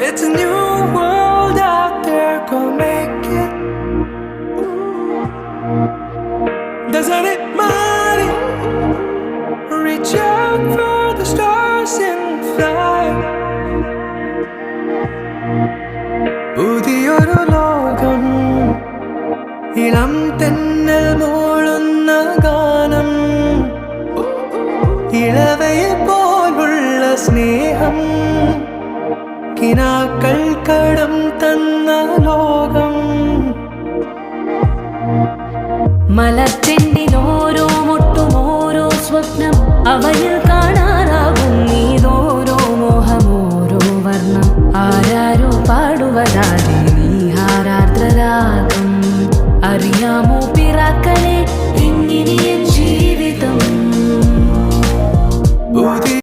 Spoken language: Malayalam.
It's a new world out there, go make it. Doesn't it matter? Reach out for the stars and fly. പുതിയൊരു ലോകം, ഇളം തെന്നൽ മൂളുന്ന ഗാനം, ഇളവയിൽ പോലുള്ള സ്നേഹം, കിനാക്കൾ കടം തന്ന ലോകം. മലർച്ചെണ്ടിൽ ഓരോ മുട്ടും ഓരോ സ്വപ്നം അവയിൽ